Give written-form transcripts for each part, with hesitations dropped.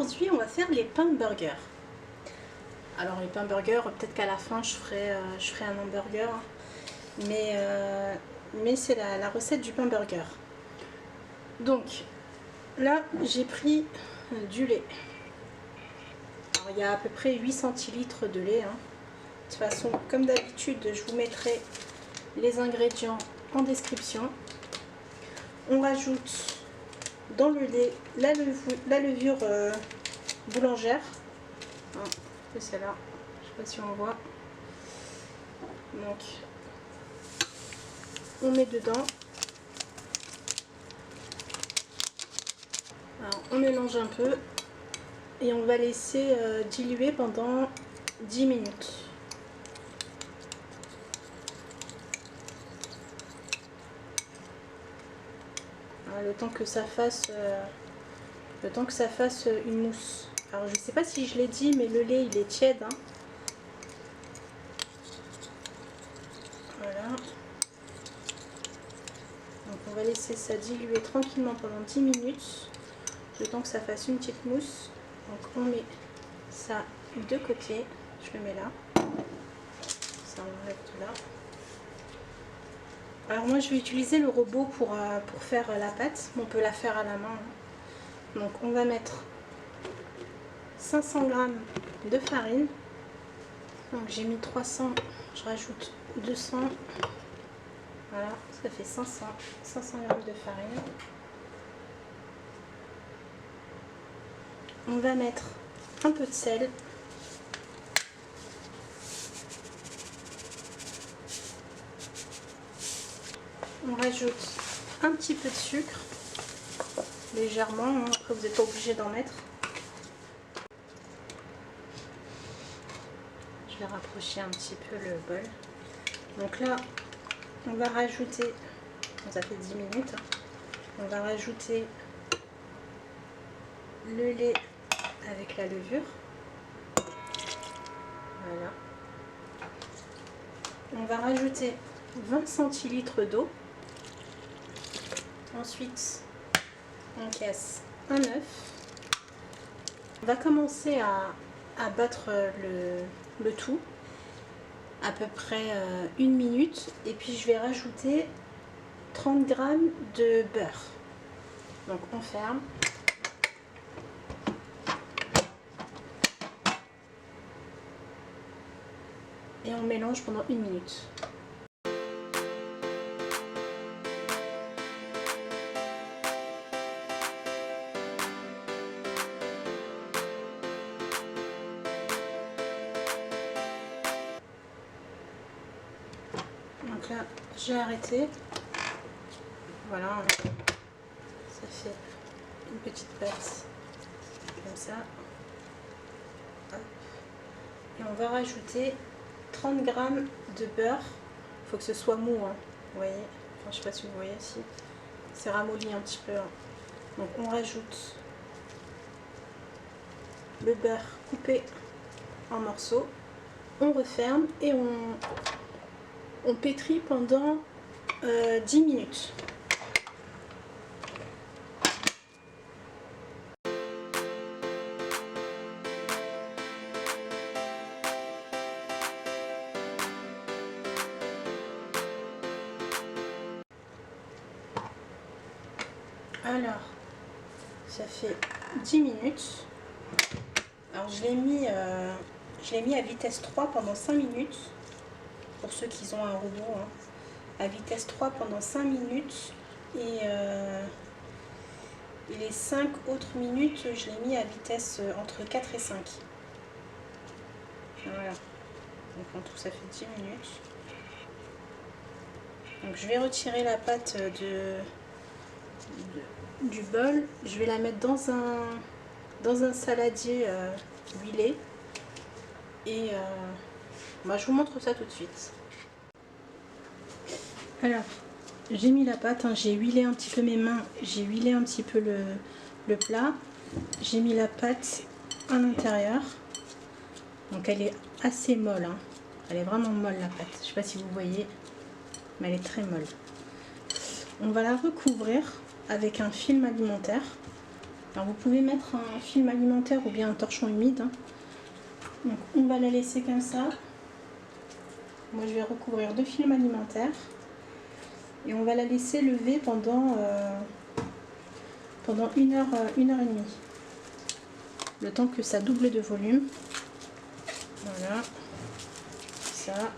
Aujourd'hui, on va faire les pains burgers. Alors les pains burgers, peut-être qu'à la fin je ferai un hamburger, mais c'est la recette du pain burger. Donc là, j'ai pris du lait. Alors, il y a à peu près 8 centilitres de lait. De toute façon, comme d'habitude, je vous mettrai les ingrédients en description. On rajoute dans le lait la levure boulangère. C'est celle-là, je sais pas si on voit. Donc, on met dedans. Alors, on mélange un peu et on va laisser diluer pendant 10 minutes. Le temps que ça fasse une mousse. Alors je sais pas si je l'ai dit, mais le lait il est tiède. Voilà. Donc on va laisser ça diluer tranquillement pendant 10 minutes, le temps que ça fasse une petite mousse. Donc on met ça de côté. Je le mets là. Ça enlève tout là. Alors moi je vais utiliser le robot pour faire la pâte, on peut la faire à la main. Donc on va mettre 500 g de farine. Donc j'ai mis 300, je rajoute 200. Voilà, ça fait 500 g de farine. On va mettre un peu de sel. On rajoute un petit peu de sucre, légèrement, après vous n'êtes pas obligé d'en mettre. Je vais rapprocher un petit peu le bol. Donc là, on va rajouter, ça fait 10 minutes, on va rajouter le lait avec la levure. Voilà. On va rajouter 20 centilitres d'eau. Ensuite, on casse un œuf. On va commencer à battre le tout à peu près 1 minute. Et puis je vais rajouter 30 g de beurre. Donc on ferme. Et on mélange pendant 1 minute. Donc là, j'ai arrêté. Voilà, ça fait une petite pâte comme ça. Hop. Et on va rajouter 30 g de beurre. Il faut que ce soit mou, vous voyez. Enfin, je sais pas si vous voyez ici. C'est ramolli un petit peu. Donc on rajoute le beurre coupé en morceaux. On referme et on pétrit pendant 10 minutes. Alors, ça fait 10 minutes. Alors je l'ai mis à vitesse 3 pendant 5 minutes. Pour ceux qui ont un robot, à vitesse 3 pendant 5 minutes. Et les 5 autres minutes, je l'ai mis à vitesse entre 4 et 5. Voilà. Donc en tout, ça fait 10 minutes. Donc je vais retirer la pâte du bol. Je vais la mettre dans un saladier huilé. Et je vous montre ça tout de suite. Alors, j'ai mis la pâte, j'ai huilé un petit peu mes mains, j'ai huilé un petit peu le plat. J'ai mis la pâte à l'intérieur. Donc elle est assez molle. Elle est vraiment molle la pâte. Je sais pas si vous voyez, mais elle est très molle. On va la recouvrir avec un film alimentaire. Alors vous pouvez mettre un film alimentaire ou bien un torchon humide. Hein. Donc on va la laisser comme ça. Moi je vais recouvrir 2 films alimentaires. Et on va la laisser lever pendant 1 heure, 1 heure et demie. Le temps que ça double de volume. Voilà. Ça.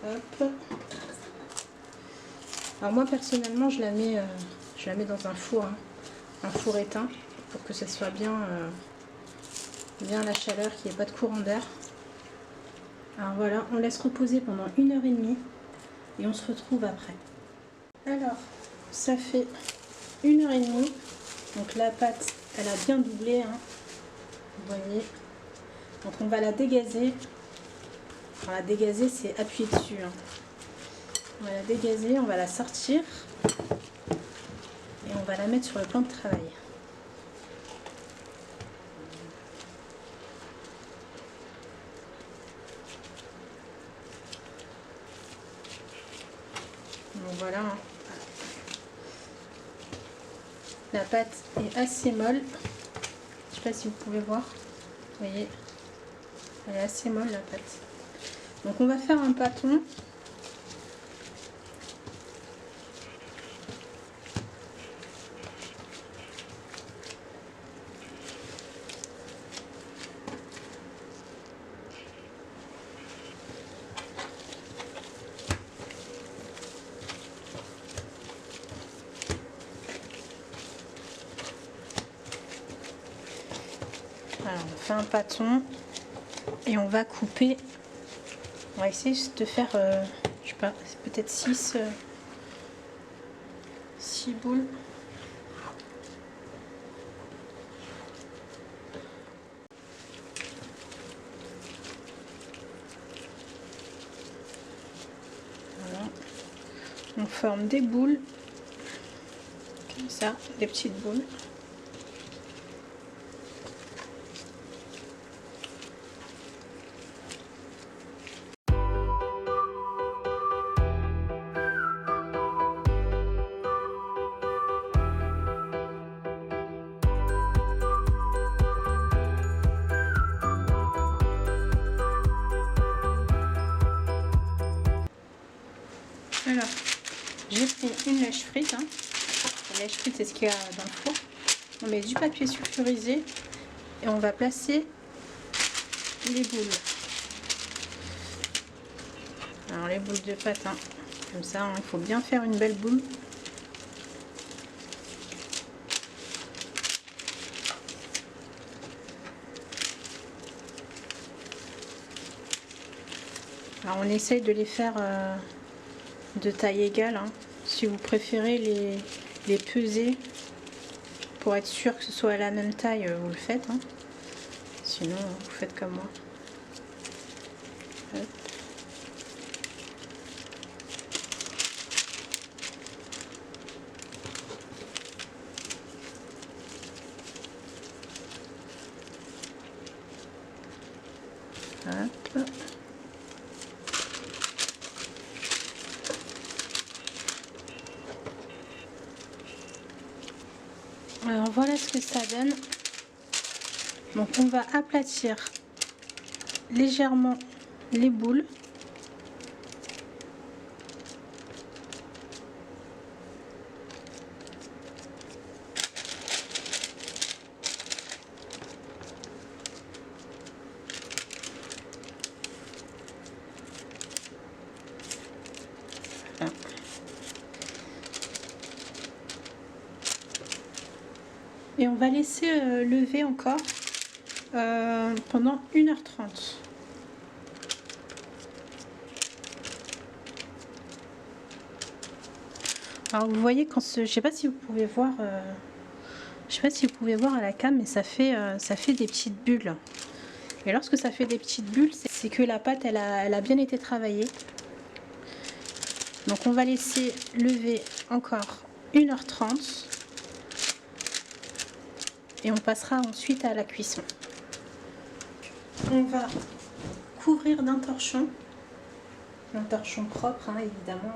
Hop. Alors moi personnellement je la mets dans un four, hein, un four éteint, pour que ça soit bien, bien la chaleur, qu'il n'y ait pas de courant d'air. Alors voilà, on laisse reposer pendant 1 heure et demie et on se retrouve après. Alors ça fait 1 heure et demie, donc la pâte elle a bien doublé, hein, vous voyez. Donc on va la dégazer. Alors la dégazer c'est appuyer dessus, hein. On va la dégazer, on va la sortir et on va la mettre sur le plan de travail. Donc voilà, hein. La pâte est assez molle. Je sais pas si vous pouvez voir. Vous voyez, elle est assez molle la pâte. Donc on va faire un pâton. Alors on fait un pâton et on va couper. On va essayer de faire, je sais pas, peut-être 6 boules. Voilà. On forme des boules, comme ça, des petites boules. Alors, j'ai pris une lèche frite. Hein. La lèche frite, c'est ce qu'il y a dans le four. On met du papier sulfurisé et on va placer les boules. Alors, les boules de pâte, hein. Comme ça, hein, il faut bien faire une belle boule. Alors, on essaye de les faire de taille égale, hein. Si vous préférez les peser pour être sûr que ce soit à la même taille, vous le faites, hein. Sinon vous faites comme moi. Hop. Hop. Alors voilà ce que ça donne. Donc on va aplatir légèrement les boules. Voilà. Et on va laisser lever encore pendant 1h30. Alors vous voyez quand je sais pas si vous pouvez voir, je sais pas si vous pouvez voir à la cam, mais ça fait des petites bulles. Et lorsque ça fait des petites bulles, c'est que la pâte elle a bien été travaillée. Donc on va laisser lever encore 1h30. Et on passera ensuite à la cuisson. On va couvrir d'un torchon propre, hein, évidemment.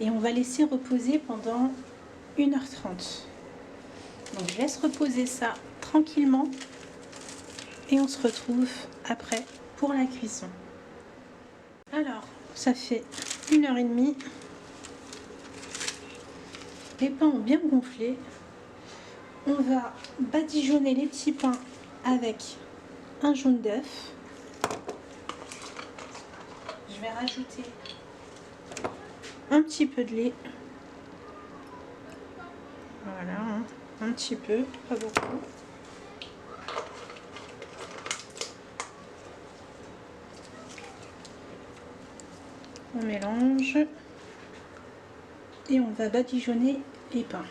Et on va laisser reposer pendant 1h30. Donc je laisse reposer ça tranquillement et on se retrouve après pour la cuisson. Alors ça fait 1h30. Les pains ont bien gonflé. On va badigeonner les petits pains avec un jaune d'œuf. Je vais rajouter un petit peu de lait. Voilà, un petit peu, pas beaucoup. On mélange et on va badigeonner les pains.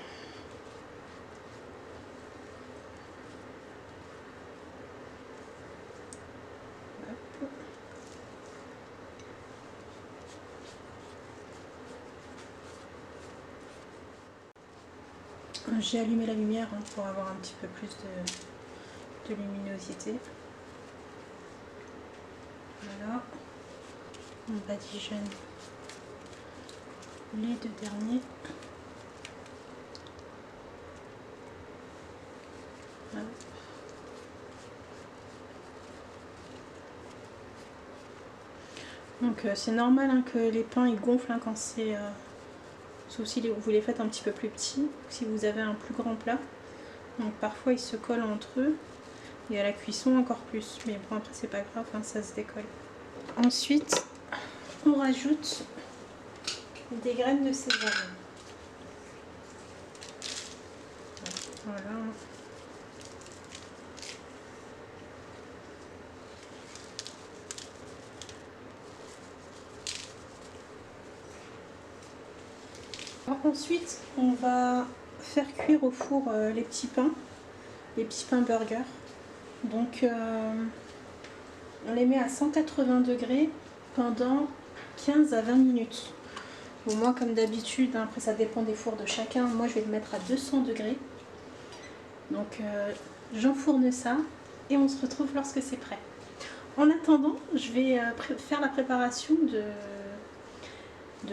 J'ai allumé la lumière pour avoir un petit peu plus de luminosité. Voilà. On badigeonne les deux derniers. Hop. Donc c'est normal hein, que les pains ils gonflent hein, quand c'est... sauf si vous les faites un petit peu plus petits, si vous avez un plus grand plat. Donc parfois ils se collent entre eux et à la cuisson encore plus. Mais bon après c'est pas grave, hein, ça se décolle. Ensuite on rajoute des graines de sésame. Voilà. Ensuite, on va faire cuire au four les petits pains burger. Donc, on les met à 180 degrés pendant 15 à 20 minutes. Bon, moi, comme d'habitude, hein, après ça dépend des fours de chacun, moi je vais le mettre à 200 degrés. Donc, j'enfourne ça et on se retrouve lorsque c'est prêt. En attendant, je vais faire la préparation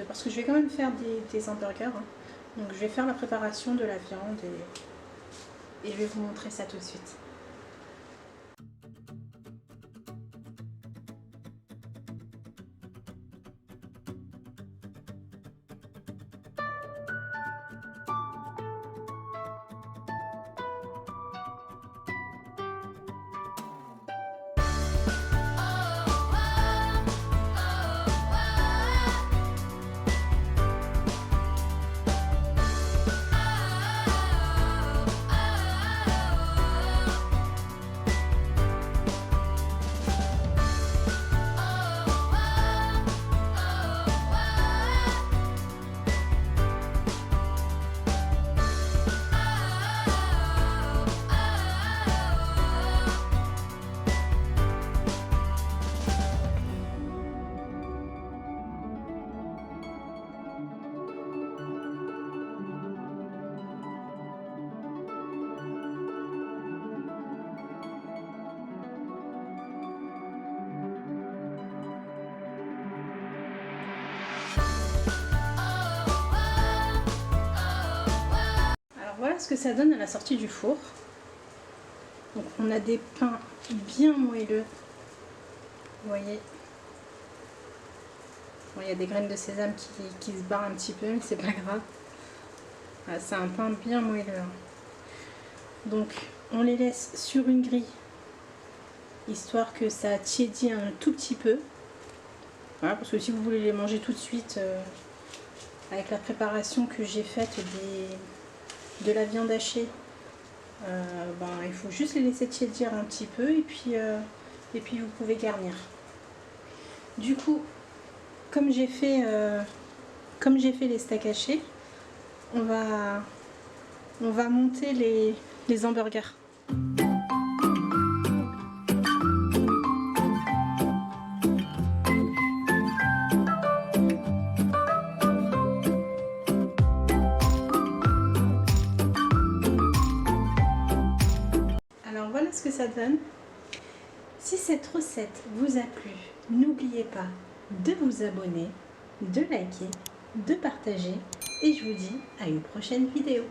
parce que je vais quand même faire des hamburgers. Hein. Donc je vais faire la préparation de la viande et je vais vous montrer ça tout de suite. Voilà ce que ça donne à la sortie du four. Donc on a des pains bien moelleux. Vous voyez. Bon, il y a des graines de sésame qui se barrent un petit peu, mais c'est pas grave. Voilà, c'est un pain bien moelleux. Donc on les laisse sur une grille, histoire que ça tiédit un tout petit peu. Voilà, parce que si vous voulez les manger tout de suite, avec la préparation que j'ai faite de la viande hachée, il faut juste les laisser tiédir un petit peu et puis vous pouvez garnir. Du coup, comme j'ai fait les steaks hachés, on va monter les hamburgers. Voilà ce que ça donne. Si cette recette vous a plu, n'oubliez pas de vous abonner, de liker, de partager et je vous dis à une prochaine vidéo.